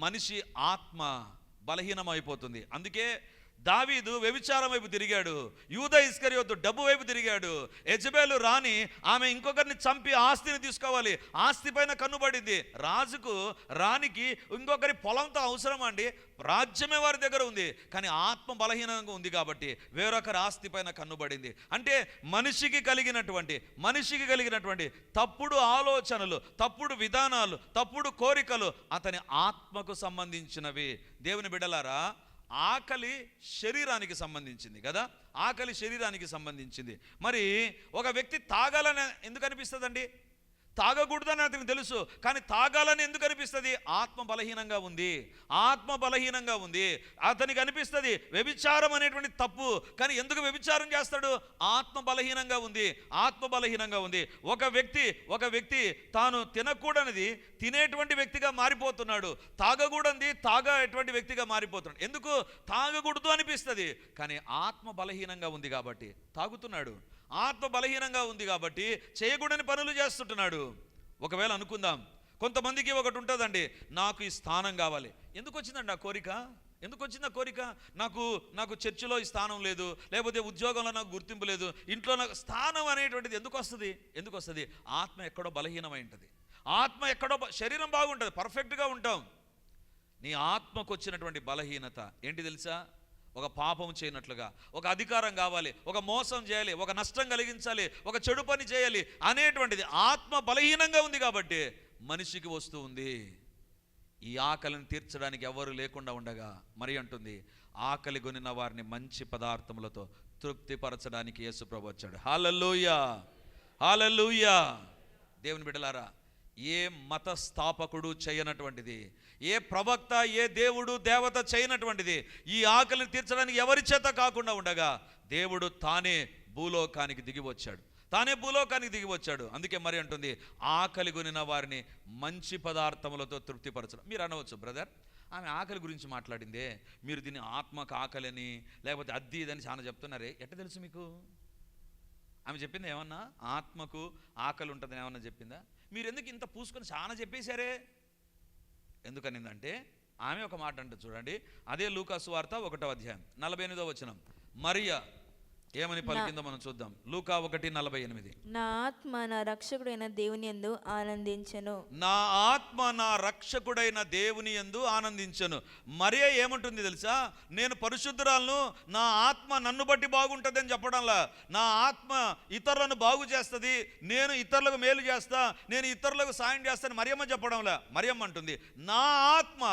మనిషి ఆత్మ బలహీనమైపోతుంది. అందుకే దావీదు వ్యభిచారం వైపు తిరిగాడు, యూదా ఇస్కరియోతు డబ్బు వైపు తిరిగాడు, యెజబెలు రాణి ఆమె ఇంకొకరిని చంపి ఆస్తిని తీసుకోవాలి, ఆస్తి పైన కన్నుబడింది. రాజుకు రాణికి ఇంకొకరి పొలంతో అవసరం అండి, రాజ్యమే వారి దగ్గర ఉంది, కానీ ఆత్మ బలహీనంగా ఉంది కాబట్టి వేరొకరి ఆస్తి పైన కన్నుబడింది. అంటే మనిషికి కలిగినటువంటి తప్పుడు ఆలోచనలు, తప్పుడు విధానాలు, తప్పుడు కోరికలు అతని ఆత్మకు సంబంధించినవి. దేవుని బిడ్డలారా, ఆకలి శరీరానికి సంబంధించింది కదా, ఆకలి శరీరానికి సంబంధించింది. మరి ఒక వ్యక్తి తాగాలని ఎందుకు అనిపిస్తుందండి? తాగకూడదని అతనికి తెలుసు, కానీ తాగాలని ఎందుకు అనిపిస్తుంది? ఆత్మ బలహీనంగా ఉంది. అతనికి అనిపిస్తుంది వ్యభిచారం అనేటువంటి తప్పు, కానీ ఎందుకు వ్యభిచారం చేస్తాడు? ఆత్మ బలహీనంగా ఉంది. ఒక వ్యక్తి తాను తినకూడనిది తినేటువంటి వ్యక్తిగా మారిపోతున్నాడు, తాగకూడనిది తాగేటువంటి వ్యక్తిగా మారిపోతున్నాడు. ఎందుకు? తాగకూడదు అనిపిస్తుంది, కానీ ఆత్మ బలహీనంగా ఉంది కాబట్టి తాగుతున్నాడు. ఆత్మ బలహీనంగా ఉంది కాబట్టి చేయకూడని పనులు చేస్తుంటున్నాడు. ఒకవేళ అనుకుందాం, కొంతమందికి ఒకటి ఉంటుందండి, నాకు ఈ స్థానం కావాలి. ఎందుకు వచ్చిందండి ఆ కోరిక? నాకు చర్చిలో ఈ స్థానం లేదు, లేకపోతే ఉద్యోగంలో నాకు గుర్తింపు లేదు, ఇంట్లో నాకు స్థానం అనేటువంటిది ఎందుకు వస్తుంది? ఆత్మ ఎక్కడో బలహీనమై ఉంటుంది. ఆత్మ ఎక్కడో, శరీరం బాగుంటుంది, పర్ఫెక్ట్గా ఉంటాం. నీ ఆత్మకు వచ్చినటువంటి బలహీనత ఏంటి తెలుసా? ఒక పాపం చేయనట్లుగా, ఒక అధికారం కావాలి, ఒక మోసం చేయాలి, ఒక నష్టం కలిగించాలి, ఒక చెడు పని చేయాలి అనేటువంటిది ఆత్మ బలహీనంగా ఉంది కాబట్టి మనిషికి వస్తూ ఉంది. ఈ ఆకలిని తీర్చడానికి ఎవరు లేకుండా ఉండగా మరి అంటుంది, ఆకలి కొనిన వారిని మంచి పదార్థములతో తృప్తిపరచడానికి యేసుప్రభు వచ్చాడు. హల్లెలూయా. దేవుని బిడ్డలారా, ఏ మత స్థాపకుడు చేయనటువంటిది, ఏ ప్రవక్త, ఏ దేవుడు దేవత చేయనటువంటిది ఈ ఆకలిని తీర్చడానికి ఎవరి చేత కాకుండా ఉండగా దేవుడు తానే భూలోకానికి దిగి వచ్చాడు. అందుకే మరి అంటుంది, ఆకలి కొనిన వారిని మంచి పదార్థములతో తృప్తిపరచడం. మీరు అనవచ్చు, బ్రదర్ ఆమె ఆకలి గురించి మాట్లాడిందే, మీరు దీన్ని ఆత్మకు ఆకలిని లేకపోతే అద్ది ఇదని చాలా చెప్తున్నారే, ఎట్ట తెలుసు మీకు? ఆమె చెప్పింది ఏమన్నా ఆత్మకు ఆకలి ఉంటుందని ఏమన్నా చెప్పిందా? మీరు ఎందుకు ఇంత పూసుకొని చాలా చెప్పేశారే? ఎందుకనిందంటే ఆమె ఒక మాట అంటే చూడండి, అదే లూకా సువార్త 1వ అధ్యాయం 48వ వచనం, మరియా ఏమని పలికిందో మనం చూద్దాం. లూకా 1:48, నా ఆత్మ నా రక్షకుడైన దేవుని యందు ఆనందించెను. మరియా ఏమంటుంది తెలుసా? నేను పరిశుద్ధురాలను, నా ఆత్మ నన్ను బట్టి బాగుంటుందని చెప్పడంలా, నా ఆత్మ ఇతరులను బాగు చేస్తుంది, నేను ఇతరులకు మేలు చేస్తా, నేను ఇతరులకు సాయం చేస్తాను మరియమ్మ చెప్పడంలా. మరియమ్మ అంటుంది, నా ఆత్మ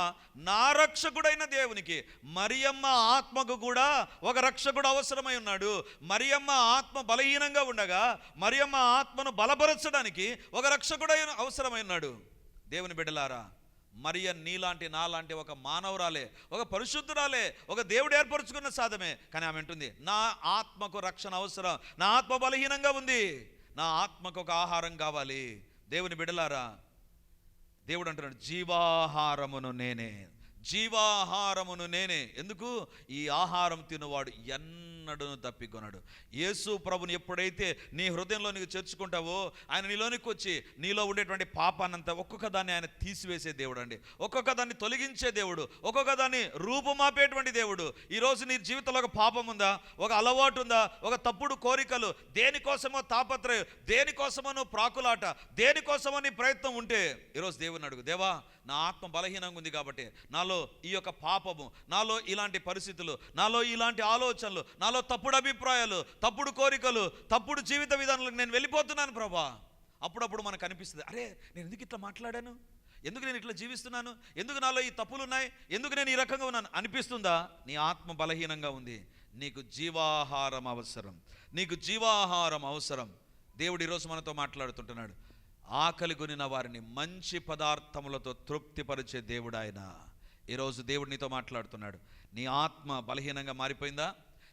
నా రక్షకుడైన దేవునికి. మరియమ్మ ఆత్మకు కూడా ఒక రక్షకుడు అవసరమై ఉన్నాడు. మరియమ్మ ఆత్మ బలహీనంగా ఉండగా మరియమ్మ ఆత్మను బలపరచడానికి ఒక రక్షకుడు అవసరమైనాడు. దేవుని బిడ్డలారా, మరియ నీలాంటి నాలాంటి ఒక మానవురాలే, ఒక పరిశుద్ధురాలే, ఒక దేవుడు ఏర్పరచుకున్న సాధమే, కానీ ఆమె అంటుంది, నా ఆత్మకు రక్షణ అవసరం, నా ఆత్మ బలహీనంగా ఉంది, నా ఆత్మకు ఒక ఆహారం కావాలి. దేవుని బిడ్డలారా, దేవుడు అంటున్నాడు, జీవాహారమును నేనే. ఎందుకు? ఈ ఆహారం తినువాడు ఎన్నడూ తప్పికొనడు. యేసు ప్రభుని ఎప్పుడైతే నీ హృదయంలో నీకు చేర్చుకుంటావో ఆయన నీలోనికి వచ్చి నీలో ఉండేటువంటి పాపాన్నంతా ఒక్కొక్క దాన్ని ఆయన తీసివేసే దేవుడు అండి, ఒక్కొక్క దాన్ని తొలగించే దేవుడు, ఒక్కొక్క దాన్ని రూపుమాపేటువంటి దేవుడు. ఈరోజు నీ జీవితంలో ఒక పాపం ఉందా, ఒక అలవాటు ఉందా, ఒక తప్పుడు కోరికలు, దేనికోసమో తాపత్రయం, దేనికోసమో నువ్వు ప్రాకులాట, దేనికోసమో నీ ప్రయత్నం ఉంటే ఈరోజు దేవుని అడుగు, దేవా నా ఆత్మ బలహీనంగా ఉంది కాబట్టి నాలో ఈ యొక్క పాపము, నాలో ఇలాంటి పరిస్థితులు, నాలో ఇలాంటి ఆలోచనలు, నాలో తప్పుడు అభిప్రాయాలు, తప్పుడు కోరికలు, తప్పుడు జీవిత విధానాలకు నేను వెళ్ళిపోతున్నాను ప్రభా. అప్పుడప్పుడు మనకు అనిపిస్తుంది, అరే నేను ఎందుకు ఇట్లా మాట్లాడాను, ఎందుకు నేను ఇట్లా జీవిస్తున్నాను, ఎందుకు నాలో ఈ తప్పులు ఉన్నాయి, ఎందుకు నేను ఈ రకంగా ఉన్నాను అనిపిస్తుందా? నీ ఆత్మ బలహీనంగా ఉంది. నీకు జీవాహారం అవసరం. దేవుడు ఈరోజు మనతో మాట్లాడుతుంటున్నాడు. ఆకలి కొనిన వారిని మంచి పదార్థములతో తృప్తిపరిచే దేవుడు ఆయన. ఈరోజు దేవుడు నీతో మాట్లాడుతున్నాడు. నీ ఆత్మ బలహీనంగా మారిపోయిందా?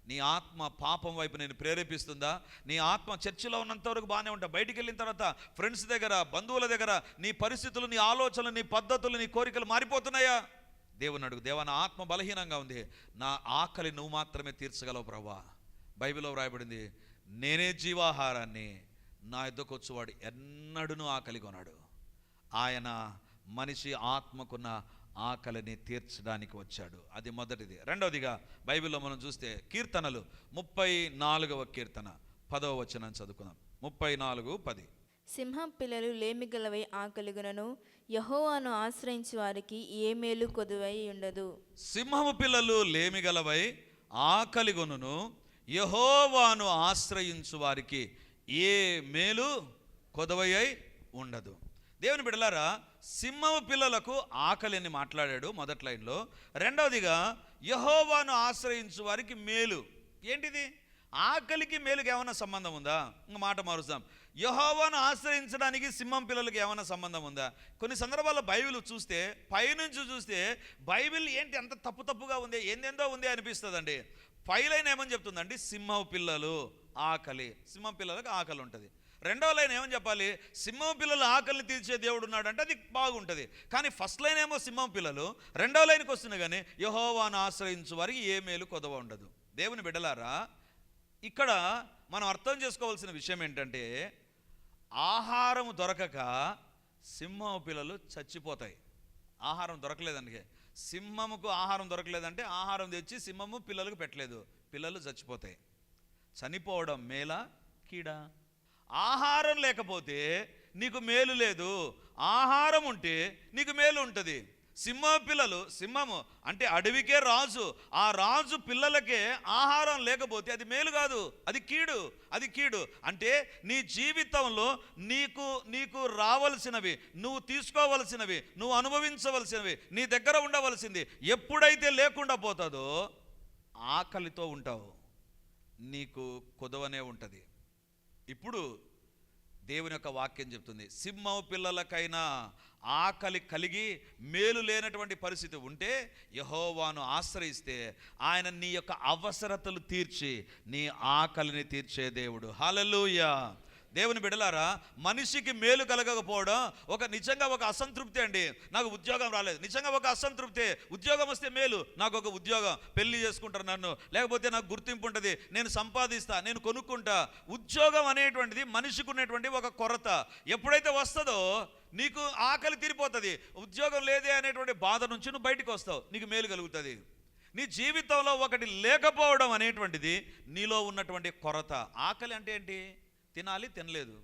నీ ఆత్మ పాపం వైపు నేను ప్రేరేపిస్తుందా? నీ ఆత్మ చర్చిలో ఉన్నంత వరకు బాగానే ఉంటా, బయటికి వెళ్ళిన తర్వాత ఫ్రెండ్స్ దగ్గర, బంధువుల దగ్గర నీ పరిస్థితులు, నీ ఆలోచనలు, నీ పద్ధతులు, నీ కోరికలు మారిపోతున్నాయా? దేవుని అడుగు, దేవా నా ఆత్మ బలహీనంగా ఉంది, నా ఆకలి నువ్వు మాత్రమే తీర్చగలవు ప్రభా. బైబిల్లో వ్రాయబడింది, నేనే జీవాహారాన్ని, నా యొద్దకు వచ్చేవాడు ఎన్నడూనూ ఆకలి కొనాడు. ఆయన మనిషి ఆత్మకున్న ఆకలిని తీర్చడానికి వచ్చాడు. అది మొదటిది. రెండవదిగా బైబిల్లో మనం చూస్తే కీర్తనలు 34వ కీర్తన 10వ వచనం చదువుకుందాం. 34:10. సింహం పిల్లలు లేమిగలవై ఆకలిగునను యెహోవాను ఆశ్రయించు వారికి ఏ మేలు కొదువై ఉండదు. సింహము పిల్లలు లేమిగలవై ఆకలిగొనును యెహోవాను ఆశ్రయించు వారికి ఏ మేలు కొదవై ఉండదు. దేవుని బిడ్డలారా, సింహము పిల్లలకు ఆకలి అని మాట్లాడాడు మొదటి లైన్లో. రెండవదిగా యెహోవాను ఆశ్రయించు వారికి మేలు. ఏంటిది? ఆకలికి మేలుకి ఏమైనా సంబంధం ఉందా? ఇంక మాట మారుస్తాం. యెహోవాను ఆశ్రయించడానికి సింహం పిల్లలకి ఏమైనా సంబంధం ఉందా? కొన్ని సందర్భాల్లో బైబిల్ చూస్తే, పైనుంచి చూస్తే బైబిల్ ఏంటి అంత తప్పుగా ఉంది, ఏందేందో ఉంది అనిపిస్తుందండి. పైలైన్ ఏమని చెప్తుందండి? సింహం పిల్లలు ఆకలి. సింహం పిల్లలకు ఆకలి ఉంటుంది. రెండవ లైన్ ఏమని చెప్పాలి? సింహం పిల్లలు ఆకలిని తీర్చే దేవుడు ఉన్నాడు అంటే అది బాగుంటుంది. కానీ ఫస్ట్ లైన్ ఏమో సింహం పిల్లలు, రెండవ లైన్కి వస్తుంది కానీ యెహోవాను ఆశ్రయించు వారికి ఏ మేలు కొదవ ఉండదు. దేవుని బిడ్డలారా, ఇక్కడ మనం అర్థం చేసుకోవాల్సిన విషయం ఏంటంటే, ఆహారం దొరకక సింహం పిల్లలు చచ్చిపోతాయి. ఆహారం దొరకలేదండి. సింహముకు ఆహారం దొరకలేదంటే ఆహారం తెచ్చి సింహము పిల్లలకు పెట్టలేదు, పిల్లలు చచ్చిపోతాయి. చనిపోవడం మేలా కీడా? ఆహారం లేకపోతే నీకు మేలు లేదు, ఆహారం ఉంటే నీకు మేలు ఉంటుంది. సింహము అంటే అడవికే రాజు. ఆ రాజు పిల్లలకే ఆహారం లేకపోతే అది మేలు కాదు, అది కీడు. అంటే నీ జీవితంలో నీకు రావలసినవి, నువ్వు తీసుకోవలసినవి, నువ్వు అనుభవించవలసినవి, నీ దగ్గర ఉండవలసింది ఎప్పుడైతే లేకుండా పోతుందో ఆకలితో ఉంటావు, నీకు కొదవనే ఉంటుంది. ఇప్పుడు దేవుని యొక్క వాక్యం చెప్తుంది, సింహం పిల్లలకైనా ఆకలి కలిగి మేలు లేనటువంటి పరిస్థితి ఉంటే యెహోవాను ఆశ్రయిస్తే ఆయన నీ యొక్క అవసరతలు తీర్చి నీ ఆకలిని తీర్చే దేవుడు. హల్లెలూయా. దేవుని బిడ్డలారా, మనిషికి మేలు కలగకపోవడం నిజంగా ఒక అసంతృప్తి అండి. నాకు ఉద్యోగం రాలేదు, నిజంగా ఒక అసంతృప్తి. ఉద్యోగం వస్తే మేలు, నాకు ఒక ఉద్యోగం, పెళ్లి చేసుకుంటారు నన్ను, లేకపోతే నాకు గుర్తింపు ఉంటుంది, నేను సంపాదిస్తా, నేను కొనుక్కుంటా. ఉద్యోగం అనేటువంటిది మనిషికి ఉన్నటువంటి ఒక కొరత. ఎప్పుడైతే వస్తుందో నీకు ఆకలి తీరిపోతుంది. ఉద్యోగం లేదే అనేటువంటి బాధ నుంచి నువ్వు బయటకు వస్తావు, నీకు మేలు కలుగుతుంది. నీ జీవితంలో ఒకటి లేకపోవడం అనేటువంటిది నీలో ఉన్నటువంటి కొరత. ఆకలి అంటే ఏంటి? తినాలి, తినలేదు,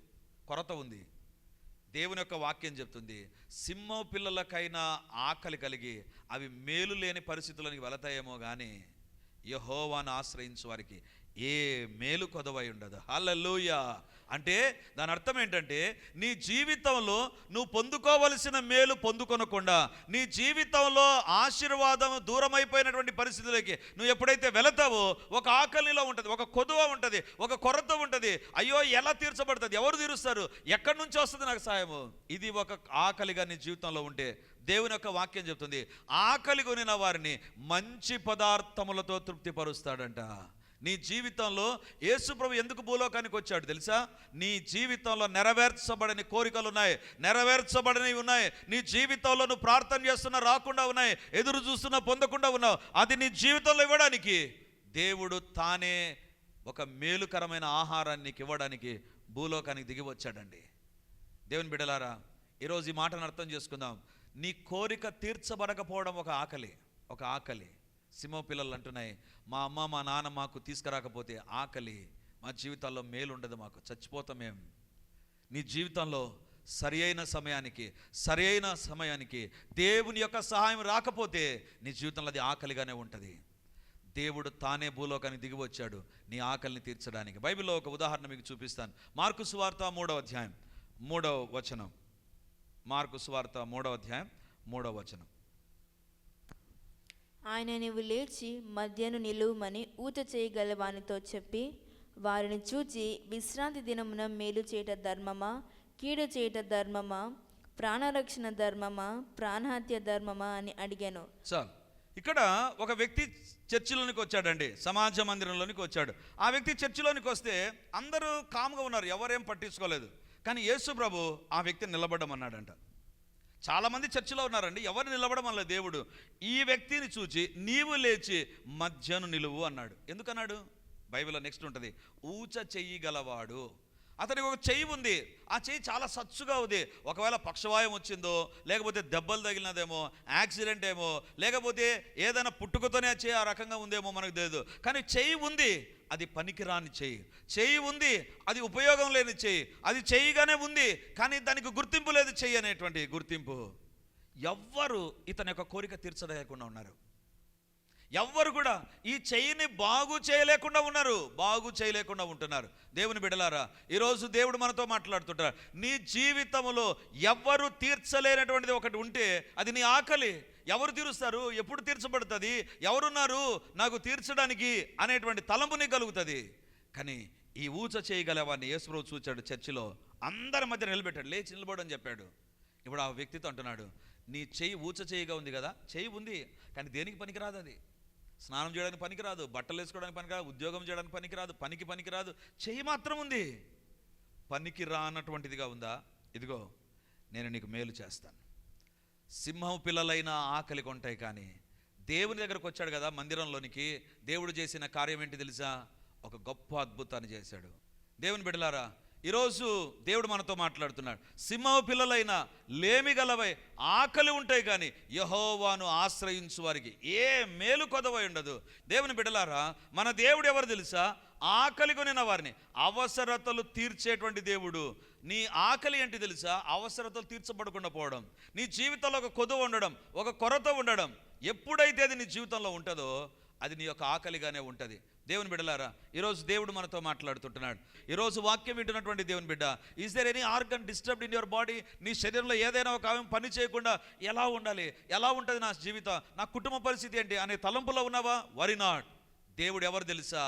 కొరత ఉంది. దేవుని యొక్క వాక్యం చెప్తుంది, సింహం పిల్లలకైనా ఆకలి కలిగి అవి మేలు లేని పరిస్థితులకు వెళతాయేమో కానీ యెహోవాను ఆశ్రయించు వారికి ఏ మేలు కొదవై ఉండదు. హల్లెలూయా. అంటే దాని అర్థం ఏంటంటే, నీ జీవితంలో నువ్వు పొందుకోవలసిన మేలు పొందుకొనకుండా, నీ జీవితంలో ఆశీర్వాదం దూరమైపోయినటువంటి పరిస్థితులకి నువ్వు ఎప్పుడైతే వెళతావో ఒక ఆకలిలో ఉంటుంది, ఒక కొదువ ఉంటుంది, ఒక కొరత ఉంటుంది. అయ్యో ఎలా తీర్చబడుతుంది, ఎవరు తీరుస్తారు, ఎక్కడి నుంచి వస్తుంది నాకు సాయము? ఇది ఒక ఆకలిగా నీ జీవితంలో ఉంటే దేవుని యొక్క వాక్యం చెప్తుంది, ఆకలి కొనిన వారిని మంచి పదార్థములతో తృప్తిపరుస్తాడంట. నీ జీవితంలో యేసుప్రభు ఎందుకు భూలోకానికి వచ్చాడు తెలుసా? నీ జీవితంలో నెరవేర్చబడని కోరికలు ఉన్నాయి, నెరవేర్చబడనివి ఉన్నాయి. నీ జీవితంలో నువ్వు ప్రార్థన చేస్తున్నా రాకుండా ఉన్నాయి, ఎదురు చూస్తున్నా పొందకుండా ఉన్నావు. అది నీ జీవితంలో ఇవ్వడానికి దేవుడు తానే ఒక మేలుకరమైన ఆహారాన్ని నీకు ఇవ్వడానికి భూలోకానికి దిగి వచ్చాడండి. దేవుని బిడ్డలారా, ఈరోజు ఈ మాటను అర్థం చేసుకుందాం. నీ కోరిక తీర్చబడకపోవడం ఒక ఆకలి. సింహం పిల్లలు అంటున్నాయి, మా అమ్మ మా నాన్న మాకు తీసుకురాకపోతే ఆకలి, మా జీవితాల్లో మేలు ఉండదు, మాకు చచ్చిపోతామేం. నీ జీవితంలో సరి అయిన సమయానికి దేవుని యొక్క సహాయం రాకపోతే నీ జీవితంలో అది ఆకలిగానే ఉంటుంది. దేవుడు తానే భూలోకానికి దిగి వచ్చాడు నీ ఆకలిని తీర్చడానికి. బైబిల్లో ఒక ఉదాహరణ మీకు చూపిస్తాను. మార్కు సువార్త 3వ అధ్యాయం 3వ వచనం. మార్కు సువార్త 3వ అధ్యాయం 3వ వచనం. ఆయన నీవు లేచి మధ్యను నిలువమని ఊత చేయగల వానితో చెప్పి వారిని చూచి, విశ్రాంతి దినమున మేలు చేయట ధర్మమా, కీడు చేయట ధర్మమా, ప్రాణరక్షణ ధర్మమా, ప్రాణహత్య ధర్మమా అని అడిగాను. చాలు. ఇక్కడ ఒక వ్యక్తి చర్చిలోనికి వచ్చాడండి, సమాజ మందిరంలోనికి వచ్చాడు. ఆ వ్యక్తి చర్చిలోనికి వస్తే అందరూ కామ్గా ఉన్నారు, ఎవరేం పట్టించుకోలేదు. కానీ యేసు ప్రభు ఆ వ్యక్తిని నిలబడమన్నాడంట. చాలామంది చర్చిలో ఉన్నారండి, ఎవరు నిలబడమనలేదు. దేవుడు ఈ వ్యక్తిని చూచి నీవు లేచి మధ్యను నిలువు అన్నాడు. ఎందుకన్నాడు? బైబిల్లో నెక్స్ట్ ఉంటుంది, ఊచ చెయ్యగలవాడు. అతనికి ఒక చెయ్యి ఉంది, ఆ చెయ్యి చాలా సచ్చుగా ఉంది. ఒకవేళ పక్షవాయం వచ్చిందో, లేకపోతే దెబ్బలు తగిలినదేమో, యాక్సిడెంట్ ఏమో, లేకపోతే ఏదైనా పుట్టుకతోనే ఆ చెయ్యి ఆ రకంగా ఉందేమో మనకు తెలియదు. కానీ చెయ్యి ఉంది, అది పనికిరాని చెయ్యి. చెయ్యి ఉంది, అది ఉపయోగం లేని చెయ్యి. అది చెయ్యిగానే ఉంది, కానీ దానికి గుర్తింపు లేదు, చెయ్యి అనేటువంటి గుర్తింపు. ఎవ్వరు ఇతని యొక్క కోరిక తీర్చలేకుండా ఉన్నారు. ఎవ్వరు కూడా ఈ చెయ్యిని బాగు చేయలేకుండా ఉన్నారు, బాగు చేయలేకుండా ఉంటున్నారు. దేవుని బిడ్డలారా, ఈరోజు దేవుడు మనతో మాట్లాడుతుంటారు. నీ జీవితంలో ఎవ్వరు తీర్చలేనటువంటిది ఒకటి ఉంటే అది నీ ఆకలి. ఎవరు తీరుస్తారు? ఎప్పుడు తీర్చబడుతుంది? ఎవరున్నారు నాకు తీర్చడానికి అనేటువంటి తలంపు నీకు కలుగుతుంది. కానీ ఈ ఊచ చేయగలవాన్ని యేసుప్రభు చూచాడు. చర్చిలో అందరి మధ్య నిలబెట్టాడు, లేచి నిలబడని చెప్పాడు. ఇప్పుడు ఆ వ్యక్తితో అంటున్నాడు, నీ చెయ్యి ఊచ చెయ్యిగా ఉంది కదా, చెయ్యి ఉంది కానీ దేనికి పనికిరాదు. అది స్నానం చేయడానికి పనికిరాదు, బట్టలు వేసుకోవడానికి పనికిరాదు, ఉద్యోగం చేయడానికి పనికిరాదు, పనికిరాదు. చెయ్యి మాత్రం ఉంది. పనికి రానటువంటిదిగా ఉందా? ఇదిగో నేను నీకు మేలు చేస్తాను. సింహం పిల్లలైన ఆకలి కొంటాయి, కానీ దేవుని దగ్గరకు వచ్చాడు కదా మందిరంలోనికి. దేవుడు చేసిన కార్యం ఏంటి తెలుసా? ఒక గొప్ప అద్భుతాన్ని చేశాడు. దేవుని బిడ్డలారా, ఈరోజు దేవుడు మనతో మాట్లాడుతున్నాడు. సింహం పిల్లలైన లేమి గలవై ఆకలి ఉంటాయి, కానీ యెహోవాను ఆశ్రయించు వారికి ఏ మేలు కొదవై ఉండదు. దేవుని బిడ్డలారా, మన దేవుడు ఎవరు తెలుసా? ఆకలి కొనిన వారిని అవసరతలు తీర్చేటువంటి దేవుడు. నీ ఆకలి ఏంటి తెలుసా? అవసరతలు తీర్చబడకుండా పోవడం, నీ జీవితంలో ఒక కొదువ ఉండడం, ఒక కొరత ఉండడం. ఎప్పుడైతే అది నీ జీవితంలో ఉంటుందో అది నీ యొక్క ఆకలిగానే ఉంటుంది. దేవుని బిడ్డలారా, ఈరోజు దేవుడు మనతో మాట్లాడుతుంటున్నాడు. ఈరోజు వాక్యం వింటున్నటువంటి దేవుని బిడ్డ, is there any organ disturbed in your body? నీ శరీరంలో ఏదైనా ఒక అవయవం పని చేయకుండా ఎలా ఉండాలి, ఎలా ఉంటుంది నా జీవితం, నా కుటుంబ పరిస్థితి ఏంటి అనే తలంపులో ఉన్నావా? Worry not. దేవుడు ఎవరు తెలుసా?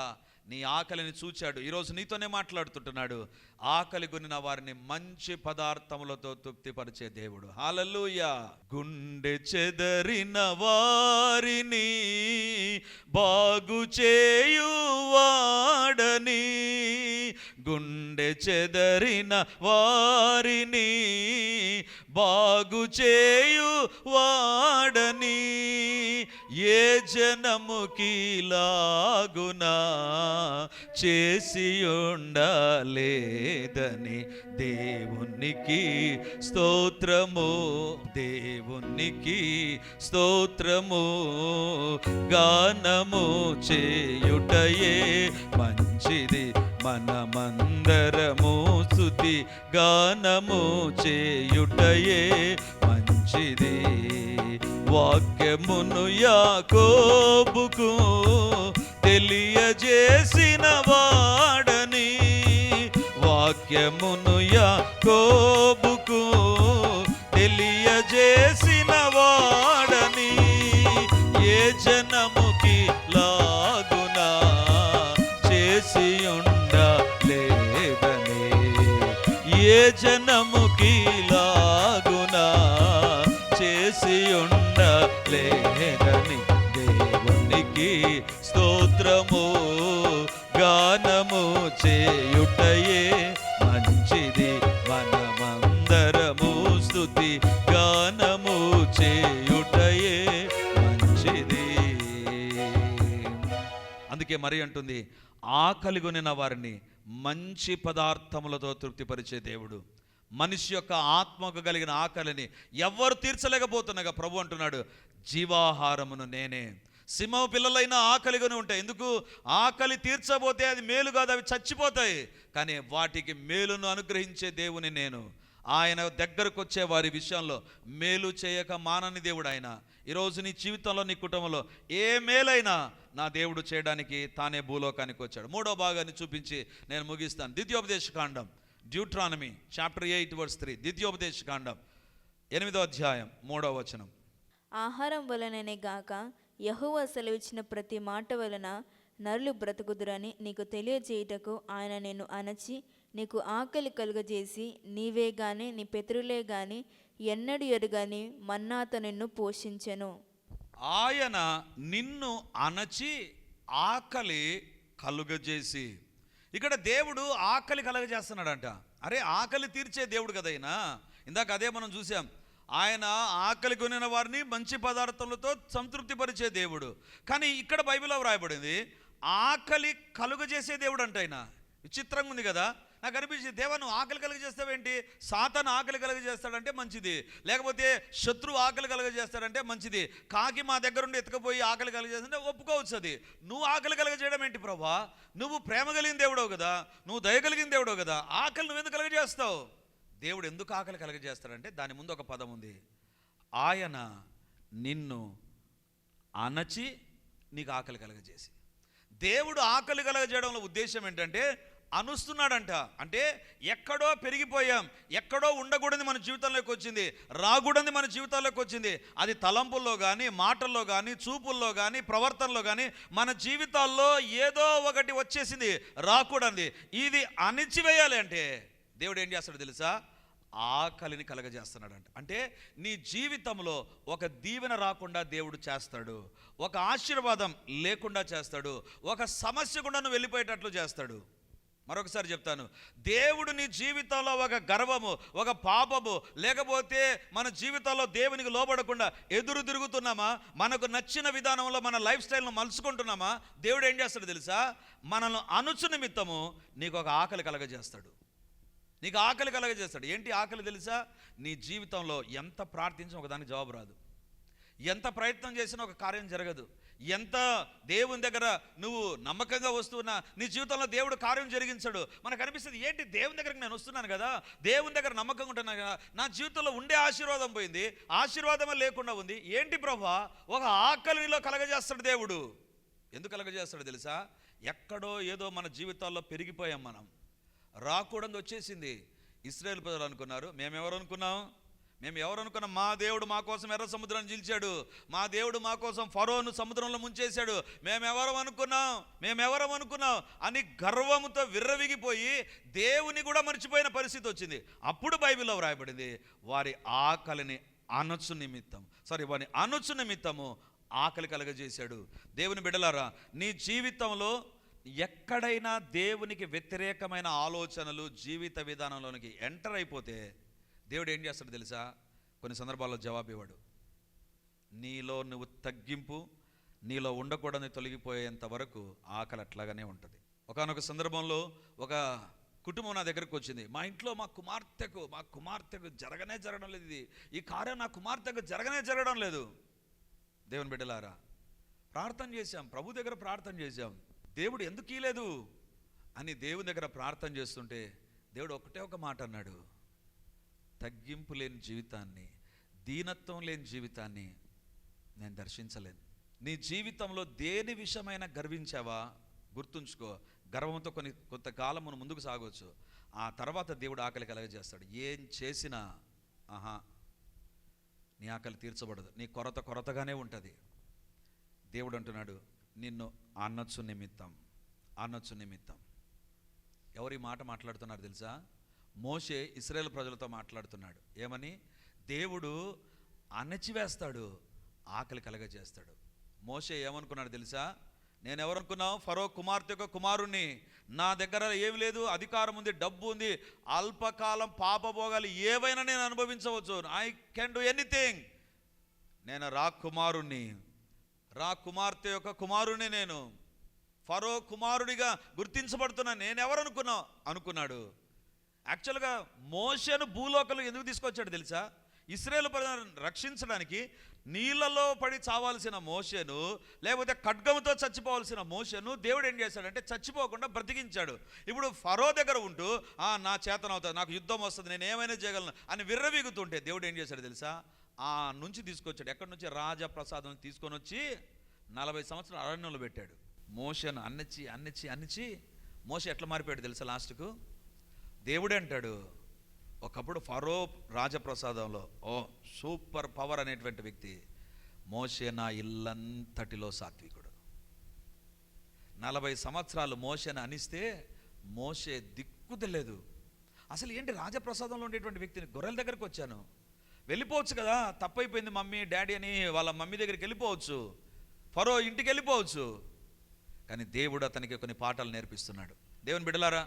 నీ ఆకలిని చూచాడు. ఈరోజు నీతోనే మాట్లాడుతుంటున్నాడు. ఆకలి కొనిన వారిని మంచి పదార్థములతో తృప్తిపరిచే దేవుడు. హల్లెలూయా. గుండె చెదరిన వారిని బాగు చేయువాడని, గుండె చెదరిన వారిని బాగు చేయువాడని, ఏ జనముకి లాగునా చేసి ఉండలేదని దేవునికి స్తోత్రము, దేవునికి స్తోత్రము. గానము చేయుటయే మంచిది, మనమందరము స్తుతి గానము చేయుటయే మంచిది. వాక్యమును యాకోబుకు తెలియజేసిన వాడని, వాక్యమును యాకోబుకు తెలియజేసిన వాడని, ఏ జనముకి లాగునా చేసి ఉండలేదని, ఏ జనముకి లాగునా చేసి ఉండలేదని దేవునికి స్తోత్రము. గానము చేయుటయే మంచిది, మనమందరము స్తుతి గానము చేయుటయే మంచిది. అందుకే మరి అంటుంది, ఆకలి కొనిన వారిని మంచి పదార్థములతో తృప్తిపరిచే దేవుడు. మనిషి యొక్క ఆత్మకు కలిగిన ఆకలిని ఎవ్వరు తీర్చలేకపోతున్నాగా ప్రభు అంటున్నాడు, జీవాహారమును నేనే. సింహం పిల్లలైన ఆకలిగానే ఉంటాయి. ఎందుకు? ఆకలి తీర్చబోతే అది మేలు కాదు, అవి చచ్చిపోతాయి. కానీ వాటికి మేలును అనుగ్రహించే దేవుని నేను. ఆయన దగ్గరకు వచ్చే వారి విషయంలో మేలు చేయక మానని దేవుడు ఆయన. ఈరోజు నీ జీవితంలో, నీ కుటుంబంలో ఏ మేలైనా నా దేవుడు చేయడానికి తానే భూలోకానికి వచ్చాడు. మూడో భాగాన్ని చూపించి నేను ముగిస్తాను. ద్వితీయోపదేశకాండం, డ్యూట్రానమీ చాప్టర్ 8 verse 3. ద్వితీయోపదేశకాండం 8వ అధ్యాయం 3వ వచనం. ఆహారం వలననే గాక యెహోవా సెలవిచ్చిన ప్రతి మాట వలన నరులు బ్రతుకుదురని నీకు తెలియజేయుటకు ఆయన నిన్ను అణచి నీకు ఆకలి కలుగజేసి, నీవే గాని నీ పితరులే గాని ఎన్నడూ ఎరుగని మన్నాతో నిన్ను పోషించెను. ఆయన నిన్ను అణచి ఆకలి కలుగజేసి. ఇక్కడ దేవుడు ఆకలి కలగజేస్తున్నాడంట. అరే, ఆకలి తీర్చే దేవుడు కదా ఆయన. ఇందాక అదే మనం చూసాం. ఆయన ఆకలి కొనిన వారిని మంచి పదార్థములతో సంతృప్తిపరిచే దేవుడు. కానీ ఇక్కడ బైబిల్లో వ్రాయబడింది ఆకలి కలుగజేసే దేవుడు అంట ఆయన. విచిత్రంగా ఉంది కదా. నాకు అనిపించింది, దేవా నువ్వు ఆకలి కలిగజేస్తావేంటి? సాతాను ఆకలి కలిగజేస్తాడంటే మంచిది, లేకపోతే శత్రువు ఆకలి కలిగజేస్తాడంటే మంచిది, కాకి మా దగ్గర ఉండి ఎత్తుకుపోయి ఆకలి కలిగజేస్తుంటే ఒప్పుకోవచ్చు. అది నువ్వు ఆకలి కలిగజేయడం ఏంటి ప్రభా? నువ్వు ప్రేమ కలిగిన దేవుడవు కదా, నువ్వు దయ కలిగిన దేవుడవు కదా, ఆకలి నువ్వెందుకు కలగజేస్తావు? దేవుడు ఎందుకు ఆకలి కలగజేస్తాడంటే దాని ముందు ఒక పదం ఉంది, ఆయన నిన్ను అణచి నీకు ఆకలి కలగజేసి. దేవుడు ఆకలి కలగజేయడంలో ఉద్దేశం ఏంటంటే అనుస్తున్నాడంట. అంటే ఎక్కడో పెరిగిపోయాం, ఎక్కడో ఉండకూడదు మన జీవితంలోకి వచ్చింది, రాకూడదు మన జీవితాల్లోకి వచ్చింది. అది తలంపుల్లో కానీ, మాటల్లో కానీ, చూపుల్లో కానీ, ప్రవర్తనలో కానీ మన జీవితాల్లో ఏదో ఒకటి వచ్చేసింది రాకూడదు. ఇది అణిచివేయాలి అంటే దేవుడు ఏం చేస్తాడు తెలుసా? ఆకలిని కలగజేస్తున్నాడంట. అంటే నీ జీవితంలో ఒక దీవెన రాకుండా దేవుడు చేస్తాడు, ఒక ఆశీర్వాదం లేకుండా చేస్తాడు, ఒక సమస్య కూడా నువ్వు వెళ్ళిపోయేటట్లు చేస్తాడు. మరొకసారి చెప్తాను, దేవుడు నీ జీవితంలో ఒక గర్వము, ఒక పాపము, లేకపోతే మన జీవితంలో దేవునికి లోబడకుండా ఎదురు తిరుగుతున్నామా, మనకు నచ్చిన విధానంలో మన లైఫ్ స్టైల్ను మలుచుకుంటున్నామా, దేవుడు ఏం చేస్తాడు తెలుసా? మనల్ని అణుచు నిమిత్తము నీకు ఒక ఆకలి కలగజేస్తాడు. నీకు ఆకలి కలగజేస్తాడు. ఏంటి ఆకలి తెలుసా? నీ జీవితంలో ఎంత ప్రార్థించినా ఒకదానికి జవాబు రాదు, ఎంత ప్రయత్నం చేసినా ఒక కార్యం జరగదు, ఎంత దేవుని దగ్గర నువ్వు నమ్మకంగా వస్తున్నా నీ జీవితంలో దేవుడు కార్యం జరిగించడు. మనకు అనిపిస్తుంది, ఏంటి దేవుని దగ్గరకు నేను వస్తున్నాను కదా, దేవుని దగ్గర నమ్మకంగా ఉంటున్నాను కదా, నా జీవితంలో ఉండే ఆశీర్వాదం పోయింది, ఆశీర్వాదమే లేకుండా ఉంది. ఏంటి ప్రభా? ఒక ఆకలిలో కలగజేస్తాడు దేవుడు. ఎందుకు కలగజేస్తాడు తెలుసా? ఎక్కడో ఏదో మన జీవితాల్లో పెరిగిపోయాం, మనం రాకూడదు వచ్చేసింది. ఇశ్రాయేలు ప్రజలు అనుకున్నారు, మేము ఎవరు అనుకున్నాం? మా దేవుడు మా కోసం ఎర్ర సముద్రాన్ని చీల్చాడు, మా దేవుడు మా కోసం ఫరోను సముద్రంలో ముంచేశాడు, మేమెవరం అనుకున్నాం అని గర్వంతో విర్రవిగిపోయి దేవుని కూడా మర్చిపోయిన పరిస్థితి వచ్చింది. అప్పుడు బైబిల్లో వ్రాయబడింది, వారి అణుచు నిమిత్తము ఆకలి కలగజేశాడు. దేవుని బిడ్డలారా, నీ జీవితంలో ఎక్కడైనా దేవునికి వ్యతిరేకమైన ఆలోచనలు జీవిత విధానంలోనికి ఎంటర్ అయిపోతే దేవుడు ఏం చేస్తాడు తెలుసా? కొన్ని సందర్భాల్లో జవాబు ఇవ్వడు. నీలో నువ్వు తగ్గింపు, నీలో ఉండకూడదని తొలగిపోయేంత వరకు ఆకలి అట్లాగానే ఉంటుంది. ఒకానొక సందర్భంలో ఒక కుటుంబం నా దగ్గరకు వచ్చింది. మా ఇంట్లో మా కుమార్తెకు జరగడం లేదు, ఈ కార్యం నా కుమార్తెకు జరగడం లేదు. దేవుని బిడ్డలారా, ప్రార్థన చేశాం, ప్రభు దగ్గర ప్రార్థన చేశాం, దేవుడు ఎందుకు ఇలేదు అని దేవుని దగ్గర ప్రార్థన చేస్తుంటే దేవుడు ఒకటే ఒక మాట అన్నాడు, తగ్గింపు లేని జీవితాన్ని, దీనత్వం లేని జీవితాన్ని నేను దర్శించలేను. నీ జీవితంలో దేని విషయమైనా గర్వించావా? గుర్తుంచుకో, గర్వంతో కొంతకాలం మనం ముందుకు సాగవచ్చు, ఆ తర్వాత దేవుడు ఆకలి కలగజేస్తాడు. ఏం చేసినా నీ ఆకలి తీర్చబడదు, నీ కొరతగానే ఉంటుంది. దేవుడు అంటున్నాడు, నిన్ను అణచు నిమిత్తం. ఎవరి మాట మాట్లాడుతున్నారు తెలుసా? మోషే ఇశ్రాయేలు ప్రజలతో మాట్లాడుతున్నాడు. ఏమని? దేవుడు అణచివేస్తాడు, ఆకలి కలగజేస్తాడు. మోషే ఏమనుకున్నాడు తెలుసా? నేను ఎవరనుకున్నావు? ఫరో కుమార్తె యొక్క కుమారుణ్ణి, నా దగ్గర ఏమి లేదు, అధికారం ఉంది, డబ్బు ఉంది, అల్పకాలం పాపభోగాలు ఏవైనా నేను అనుభవించవచ్చు, ఐ కెన్ డూ ఎనీథింగ్. నేను రా కుమార్తె యొక్క కుమారుని, నేను ఫరో కుమారుడిగా గుర్తించబడుతున్నాను, నేను అనుకున్నాడు. యాక్చువల్గా మోషేను భూలోకంలో ఎందుకు తీసుకొచ్చాడు తెలుసా? ఇశ్రాయేలు ప్రజలను రక్షించడానికి. నీళ్ళలో పడి చావాల్సిన మోషేను, లేకపోతే ఖడ్గంతో చచ్చిపోవాల్సిన మోషేను దేవుడు ఏం చేశాడంటే చచ్చిపోకుండా బ్రతికించాడు. ఇప్పుడు ఫరో దగ్గర ఉంటూ నా చేతనవుతుంది, నాకు యుద్ధం వస్తుంది, నేను ఏమైనా చేయగలను అని విర్రవీగుతుంటే దేవుడు ఏం చేశాడు తెలుసా? నుంచి తీసుకొచ్చాడు. ఎక్కడి నుంచి? రాజప్రసాదం తీసుకొని వచ్చి 40 సంవత్సరాలు అరణ్యంలో పెట్టాడు. మోషేను అన్నిచి మోషే ఎట్లా మారిపోయాడు తెలుసా? లాస్ట్కు దేవుడే అంటాడు, ఒకప్పుడు ఫరో రాజప్రసాదంలో సూపర్ పవర్ అనేటువంటి వ్యక్తి, మోషే నా ఇల్లంతటిలో సాత్వికుడు. 40 సంవత్సరాలు మోషేను అనిస్తే మోషే దిక్కుదలేదు. అసలు ఏంటి, రాజప్రసాదంలో ఉండేటువంటి వ్యక్తిని గొర్రెల దగ్గరకు వచ్చాను, వెళ్ళిపోవచ్చు కదా, తప్పైపోయింది మమ్మీ డాడీ అని వాళ్ళ మమ్మీ దగ్గరికి వెళ్ళిపోవచ్చు, ఫరో ఇంటికి వెళ్ళిపోవచ్చు. కానీ దేవుడు అతనికి కొన్ని పాఠాలు నేర్పిస్తున్నాడు. దేవుని బిడ్డలారా,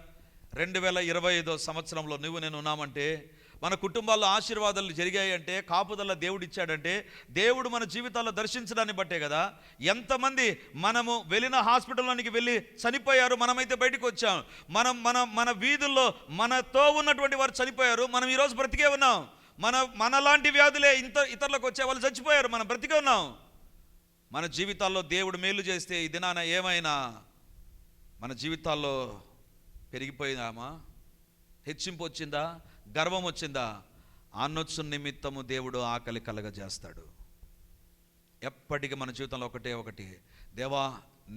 2025 సంవత్సరంలో నువ్వు నేను ఉన్నామంటే మన కుటుంబాల్లో ఆశీర్వాదాలు జరిగాయి అంటే, కాపుదల దేవుడు ఇచ్చాడంటే, దేవుడు మన జీవితాల్లో దర్శించడాన్ని బట్టే కదా. ఎంతమంది మనము వెళ్ళిన హాస్పిటల్లోనికి వెళ్ళి చనిపోయారు, మనమైతే బయటకు వచ్చాం. మన వీధుల్లో మనతో ఉన్నటువంటి వారు చనిపోయారు, మనం ఈరోజు బ్రతికే ఉన్నాం. మనలాంటి వ్యాధులే ఇతరులకు వచ్చే వాళ్ళు చచ్చిపోయారు, మనం బ్రతికే ఉన్నాం. మన జీవితాల్లో దేవుడు మేలు చేస్తే ఈ దినాన ఏమైనా మన జీవితాల్లో పెరిగిపోయినామా, హెచ్చింపు వచ్చిందా, గర్వం వచ్చిందా? అనొచ్చు నిమిత్తము దేవుడు ఆకలి కలగజేస్తాడు. ఎప్పటికీ మన జీవితంలో ఒకటి, దేవా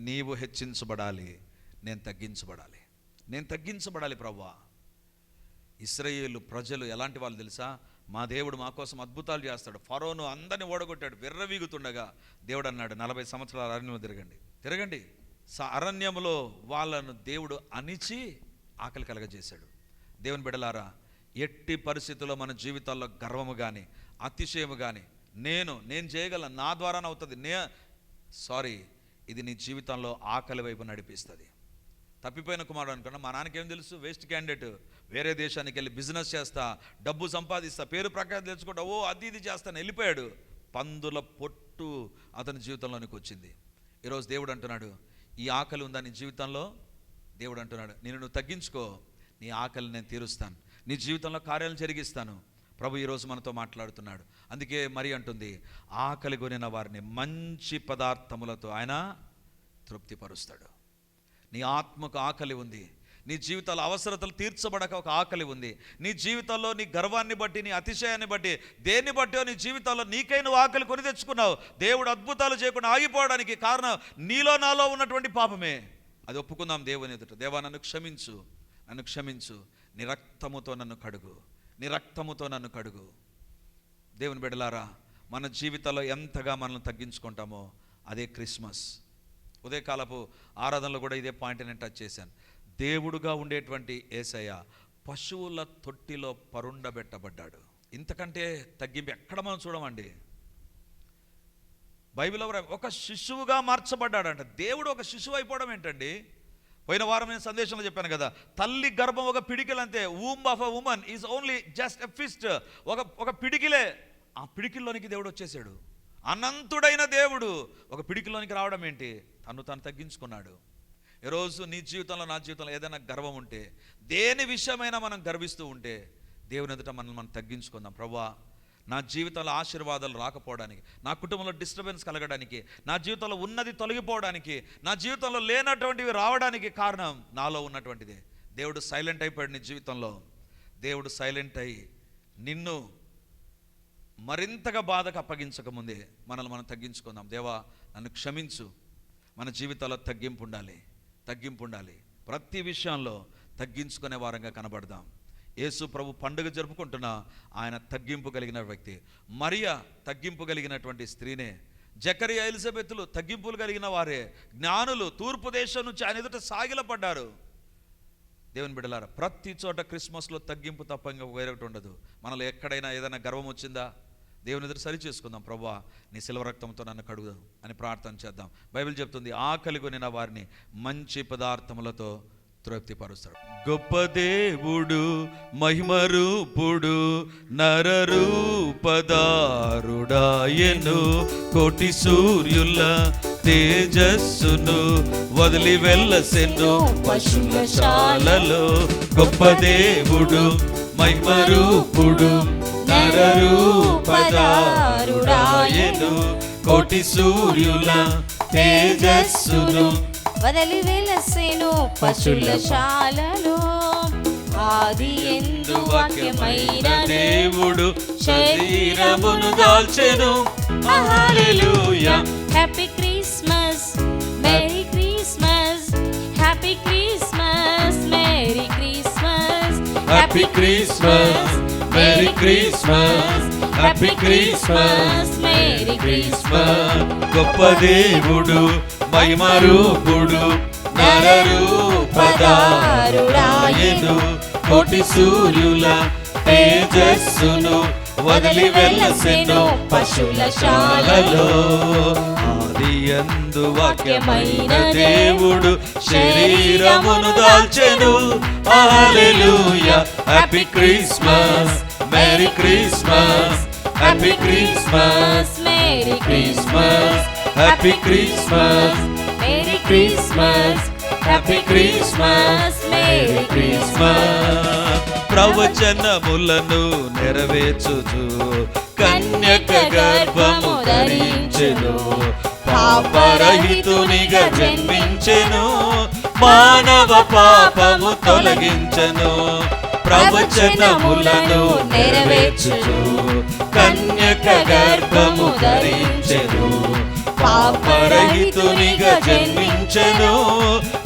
నీవు హెచ్చించబడాలి, నేను తగ్గించబడాలి ప్రభువా. ఇశ్రాయేలు ప్రజలు ఎలాంటి వాళ్ళు తెలుసా? మా దేవుడు మా కోసం అద్భుతాలు చేస్తాడు. ఫరోను అందరిని ఓడగొట్టాడు, విర్రవీగుతుండగా దేవుడు అన్నాడు 40 సంవత్సరాల అరణ్యం తిరగండి. అరణ్యంలో వాళ్ళను దేవుడు అణిచి ఆకలి కలగజేశాడు. దేవుని బిడ్డలారా, ఎట్టి పరిస్థితుల్లో మన జీవితాల్లో గర్వము కానీ అతిశయము కానీ నేను చేయగలను, నా ద్వారానే అవుతుంది, ఇది నీ జీవితంలో ఆకలి వైపు నడిపిస్తుంది. తప్పిపోయిన కుమారుడు అనుకున్నా, మా నాన్నకేం తెలుసు, వేస్ట్ క్యాండిడేట్, వేరే దేశానికి వెళ్ళి బిజినెస్ చేస్తా, డబ్బు సంపాదిస్తా, పేరు ప్రకారం తెచ్చుకుంటా, ఇది చేస్తాను, వెళ్ళిపోయాడు. పందుల పొట్టు అతని జీవితంలోనికి వచ్చింది. ఈరోజు దేవుడు అంటున్నాడు, ఈ ఆకలి ఉందా నీ జీవితంలో? దేవుడు అంటున్నాడు, నువ్వు తగ్గించుకో, నీ ఆకలి నేను తీరుస్తాను, నీ జీవితంలో కార్యాలను జరిగిస్తాను. ప్రభు ఈరోజు మనతో మాట్లాడుతున్నాడు. అందుకే మరి అంటుంది, ఆకలి కొనిన వారిని మంచి పదార్థములతో ఆయన తృప్తిపరుస్తాడు. నీ ఆత్మకు ఆకలి ఉంది, నీ జీవితాల్లో అవసరతలు తీర్చబడక ఒక ఆకలి ఉంది. నీ జీవితంలో నీ గర్వాన్ని బట్టి, నీ అతిశయాన్ని బట్టి, దేన్ని బట్టో నీ జీవితాల్లో నీకై నువ్వు ఆకలి కొని తెచ్చుకున్నావు. దేవుడు అద్భుతాలు చేయకుండా ఆగిపోవడానికి కారణం నాలో ఉన్నటువంటి పాపమే. అది ఒప్పుకుందాం దేవుని ఎదుట. దేవా నన్ను క్షమించు, నీ రక్తముతో నన్ను కడుగు. దేవుని బిడ్డలారా, మన జీవితాల్లో ఎంతగా మనల్ని తగ్గించుకుంటామో అదే క్రిస్మస్. ఉదయకాలపు ఆరాధనలో కూడా ఇదే పాయింట్ నేను టచ్ చేశాను. దేవుడుగా ఉండేటువంటి యేసయ్య పశువుల తొట్టిలో పరుండబెట్టబడ్డాడు. ఇంతకంటే తగ్గింపు ఎక్కడ మనం చూడమండి. బైబిల్లో ఒక శిశువుగా మార్చబడ్డాడంట. దేవుడు ఒక శిశువు అయిపోవడం ఏంటండి? పోయిన వారం నేను సందేశంలో చెప్పాను కదా, తల్లి గర్భం ఒక పిడికిలంతే. Womb of a woman is only just a fist. ఒక పిడికిలే. ఆ పిడికిల్లోనికి దేవుడు వచ్చేసాడు. అనంతుడైన దేవుడు ఒక పిడికిలోనికి రావడం ఏంటి? తను తగ్గించుకున్నాడు. ఈరోజు నీ జీవితంలో, నా జీవితంలో ఏదైనా గర్వం ఉంటే, దేని విషయమైనా మనం గర్విస్తూ ఉంటే, దేవుని ఎదుట మనం తగ్గించుకుందాం. ప్రభువా, నా జీవితంలో ఆశీర్వాదాలు రాకపోవడానికి, నా కుటుంబంలో డిస్టర్బెన్స్ కలగడానికి, నా జీవితంలో ఉన్నది తొలగిపోవడానికి, నా జీవితంలో లేనటువంటివి రావడానికి కారణం నాలో ఉన్నటువంటిదే. దేవుడు సైలెంట్ అయిపోయాడు నీ జీవితంలో. దేవుడు సైలెంట్ అయ్యి నిన్ను మరింతగా బాధకు అప్పగించకముందే మనల్ని మనం తగ్గించుకుందాం. దేవా నన్ను క్షమించు. మన జీవితాల్లో తగ్గింపు ఉండాలి. ప్రతి విషయంలో తగ్గించుకునే వారంగా కనబడదాం. యేసు ప్రభు పండుగ జరుపుకుంటున్న ఆయన తగ్గింపు కలిగిన వ్యక్తి. మరియా తగ్గింపు కలిగినటువంటి స్త్రీనే. జకరియా, ఎలిజబెతులు తగ్గింపులు కలిగిన వారే. జ్ఞానులు తూర్పు దేశం నుంచి ఆయన ఎదుట సాగిలపడ్డారు. దేవుని బిడ్డలారా, ప్రతి చోట క్రిస్మస్లో తగ్గింపు తప్ప ఇంకా వేరొకటి ఉండదు. మనలో ఎక్కడైనా ఏదైనా గర్వం వచ్చిందా, దేవుని ఎదురు సరి చేసుకుందాం. ప్రభువా, నీ శిలువ రక్తంతో నన్ను కడుగు అని ప్రార్థన చేద్దాం. బైబిల్ చెప్తుంది, ఆకలి కొనిన వారిని మంచి పదార్థములతో తృప్తిపరుస్తాడు. గొప్ప దేవుడు, మహిమరూపుడు, నరరూపదారుడాయను, కోటి సూర్యుల తేజస్సును వదిలి వెళ్ళసెను పశుశాలలో. గొప్ప దేవుడు, మహిమరూపుడు, నరరూపదారుడాయను, కోటి సూర్యుల తేజస్సును వదలి వెలసెను పశుశాలలో. ఆది యందు వాక్యమైన దేవుడు శరీరమును దాల్చెను. Hallelujah. Happy Christmas, merry Christmas, happy Christmas, merry Christmas, happy Christmas, merry Christmas, happy Christmas, merry Christmas. గొప్ప దేవుడు, మహిమరూపుడు, నరరూపదారుడాయను, కోటి సూర్యుల తేజస్సును వదిలి వెళ్ళసెను పశుశాలలో. ఆది యందు వాక్యమైన దేవుడు శరీరమును దాల్చెను. Hallelujah. Happy Christmas, Merry Christmas, Happy Christmas, Merry Christmas, Happy Christmas, Merry Christmas, Happy Christmas, Merry Christmas. ప్రవచనములను నెరవేర్చుచు కన్యక గర్భము ధరించెను, పాపరహితునిగా జన్మించెను, మానవ పాపము తొలగించెను. ప్రవచనములను నెరవేర్చుచు కన్యక గర్భము ధరించెను, పాపరహితునిగా జన్మించెను,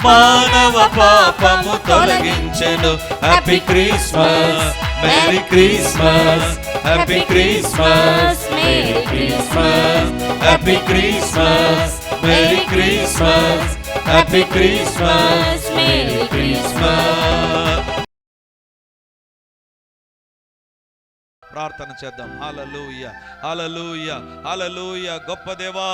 మానవ పాపము తొలగించెను. Happy Christmas, merry Christmas, happy Christmas, merry Christmas, happy Christmas, merry Christmas, happy Christmas, merry Christmas. ప్రార్థన చేద్దాం. హల్లెలూయా, హల్లెలూయా, హల్లెలూయా. గొప్ప దేవా,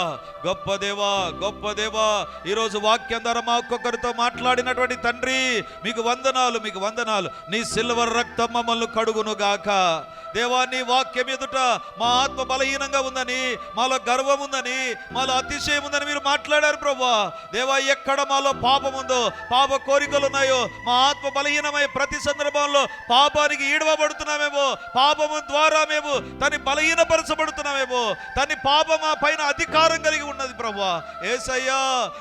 గొప్ప దేవా, గొప్ప దేవా, ఈరోజు వాక్యం ద్వారా మా ఒక్కొక్కరితో మాట్లాడినటువంటి తండ్రి మీకు వందనాలు, మీకు వందనాలు. నీ సిల్వర్ రక్తం మమ్మల్ని కడుగును గాక. దేవా, నీ వాక్యం ఎదుట మా ఆత్మ బలహీనంగా ఉందని, మాలో గర్వం ఉందని, మాలో అతిశయం ఉందని మీరు మాట్లాడారు ప్రభువా. దేవా, ఎక్కడ మాలో పాపం ఉందో, పాప కోరికలు ఉన్నాయో, మా ఆత్మ బలహీనమై ప్రతి సందర్భంలో పాపానికి ఈడవబడుతున్నామేమో, పాపము ద్వారా మేము తన్ని బలహీనపరచబడుతున్నామేమో, తన్ని పాపం మా పైన అధికారం కలిగి ఉన్నది ప్రభువా. యేసయ్యా,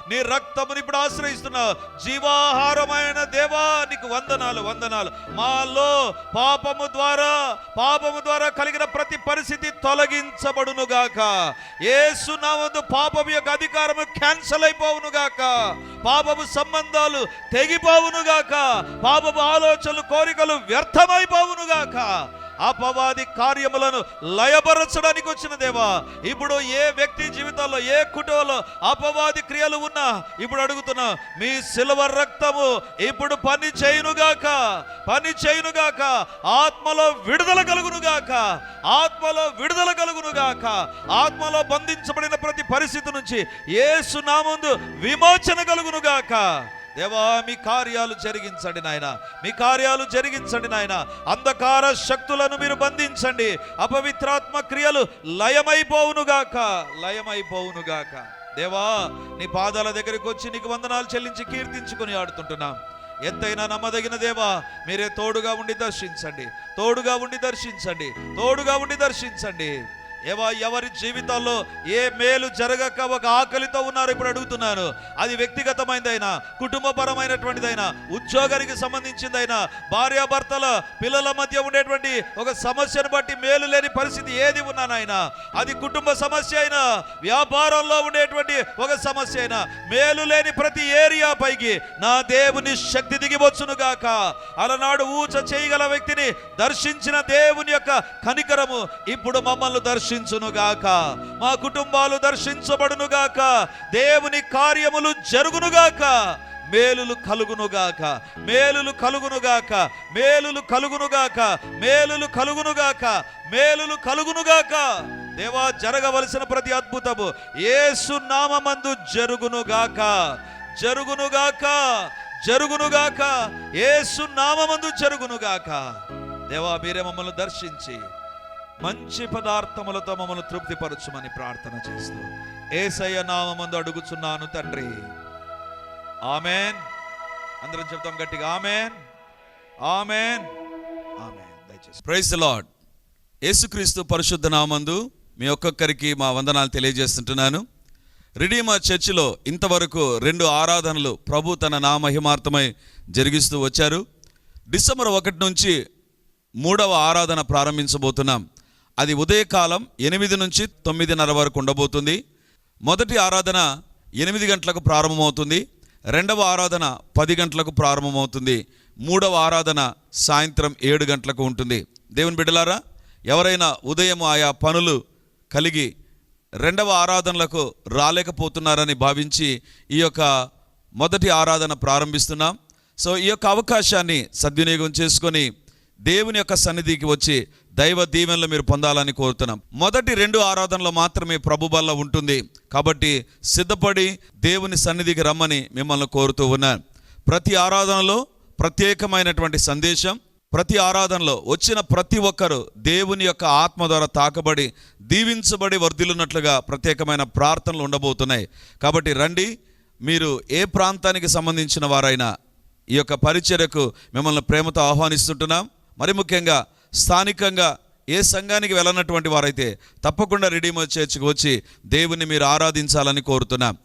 నీ రక్తముని ఇప్పుడు ఆశ్రయిస్తున్నా. జీవాహారమైన దేవా, నీకు వందనాలు, వందనాలు. మాలో పాపము ద్వారా కలిగిన ప్రతి పరిస్థితి తొలగించబడును గాక. యేసు నామమున పాపము యొక్క అధికారము క్యాన్సల్ అయిపోవును గాక. పాపము సంబంధాలు తెగిపోవును గాక. పాపము ఆలోచనలు, కోరికలు వ్యర్థమైపోవును గాక. అపవాది కార్యములను లయపరచడానికి వచ్చిన దేవా, ఇప్పుడు ఏ వ్యక్తి జీవితాల్లో, ఏ కుటుంబంలో అపవాది క్రియలు ఉన్నా ఇప్పుడు అడుగుతున్నా, మీ సిల్వర్ రక్తము ఇప్పుడు పని చేయునుగాక, పని చేయునుగాక. ఆత్మలో విడుదల కలుగునుగాక, ఆత్మలో విడుదల కలుగునుగాక. ఆత్మలో బంధించబడిన ప్రతి పరిస్థితి నుంచి యేసు నామమున విమోచన కలుగునుగాక. దేవా, మీ కార్యాలు జరిగించండి నాయన, మీ కార్యాలు జరిగించండి నాయన. అంధకార శక్తులను మీరు బంధించండి. అపవిత్రాత్మ క్రియలు లయమైపోవునుగాక, లయమైపోవునుగాక. దేవా, నీ పాదాల దగ్గరికి వచ్చి నీకు వందనాలు చెల్లించి కీర్తించుకొని ఆడుతుంటున్నాం. ఎంతైనా నమ్మదగిన దేవా, మీరే తోడుగా ఉండి దర్శించండి, తోడుగా ఉండి దర్శించండి, తోడుగా ఉండి దర్శించండి. ఎవరి జీవితాల్లో ఏ మేలు జరగక ఒక ఆకలితో ఉన్నారు ఇప్పుడు అడుగుతున్నాను. అది వ్యక్తిగతమైనదైనా, కుటుంబపరమైనటువంటిదైనా, ఉద్యోగానికి సంబంధించిందైనా, భార్యాభర్తల పిల్లల మధ్య ఉండేటువంటి ఒక సమస్యను బట్టి మేలు లేని పరిస్థితి ఏది ఉన్నానైనా, అది కుటుంబ సమస్య అయినా, వ్యాపారంలో ఉండేటువంటి ఒక సమస్య అయినా, మేలు లేని ప్రతి ఏరియా పైకి నా దేవుని శక్తి దిగివచ్చును గాక. అలనాడు ఊచ చేయగల వ్యక్తిని దర్శించిన దేవుని యొక్క కనికరము ఇప్పుడు మమ్మల్ని దర్శించునుగాక. మా కుటుంబాలు దర్శించబడునుగాక. దేవుని కార్యములు జరుగునుగాక. మేలులు కలుగునుగాక, మేలులు కలుగునుగాక, మేలులు కలుగునుగాక, మేలులు కలుగునుగాక, మేలులు కలుగునుగాక. దేవా, జరగవలసిన ప్రతి అద్భుతము యేసు నామమందు జరుగునుగాక, జరుగునుగాక, జరుగునుగాక. యేసు నామమందు జరుగునుగాక. దేవా, మీరే మమ్మల్ని దర్శించి మంచి పదార్థములతో మమ్మల్ని తృప్తిపరచుమని ప్రార్థన చేస్తూ యేసయ్య నామమందు అడుగుచున్నాను తండ్రి, ఆమెన్. అందరం చెప్తాం గట్టిగా, ఆమెన్, ఆమెన్, ఆమెన్. దయచేసి ప్రైజ్ ది లార్డ్. యేసుక్రీస్తు పరిశుద్ధ నామమందు మీ ఒక్కొక్కరికి మా వందనాలు తెలియజేస్తుంటున్నాను. రిడీమర్ చర్చిలో ఇంతవరకు 2 ఆరాధనలు ప్రభు తన నామహిమార్థమై జరిగిస్తూ వచ్చారు. డిసెంబర్ 1 నుంచి 3వ ఆరాధన ప్రారంభించబోతున్నాం. అది ఉదయకాలం 8 నుంచి 9:30 వరకు ఉండబోతుంది. మొదటి ఆరాధన 8 గంటలకు ప్రారంభమవుతుంది. 2వ ఆరాధన 10 గంటలకు ప్రారంభమవుతుంది. 3వ ఆరాధన సాయంత్రం 7 గంటలకు ఉంటుంది. దేవుని బిడ్డలారా, ఎవరైనా ఉదయం ఆయా పనులు కలిగి 2వ ఆరాధనలకు రాలేకపోతున్నారని భావించి ఈ యొక్క మొదటి ఆరాధన ప్రారంభిస్తున్నాం. సో ఈ యొక్క అవకాశాన్ని సద్వినియోగం చేసుకొని దేవుని యొక్క సన్నిధికి వచ్చి దైవ దీవెనలు మీరు పొందాలని కోరుతున్నాం. మొదటి 2 ఆరాధనలు మాత్రమే ప్రభు బల్ల ఉంటుంది కాబట్టి సిద్ధపడి దేవుని సన్నిధికి రమ్మని మిమ్మల్ని కోరుతూ ఉన్నాను. ప్రతి ఆరాధనలో ప్రత్యేకమైనటువంటి సందేశం, ప్రతి ఆరాధనలో వచ్చిన ప్రతి ఒక్కరు దేవుని యొక్క ఆత్మ ద్వారా తాకబడి దీవించబడి వర్ధిల్లున్నట్లుగా ప్రత్యేకమైన ప్రార్థనలు ఉండబోతున్నాయి. కాబట్టి రండి, మీరు ఏ ప్రాంతానికి సంబంధించిన వారైనా ఈ యొక్క పరిచర్యకు మిమ్మల్ని ప్రేమతో ఆహ్వానిస్తుంటున్నాం. మరి ముఖ్యంగా స్థానికంగా ఏ సంఘానికి వెళ్ళనటువంటి వారైతే తప్పకుండా రిడీమర్ చర్చ్కి వచ్చి దేవుని మీరు ఆరాధించాలని కోరుతున్నాం.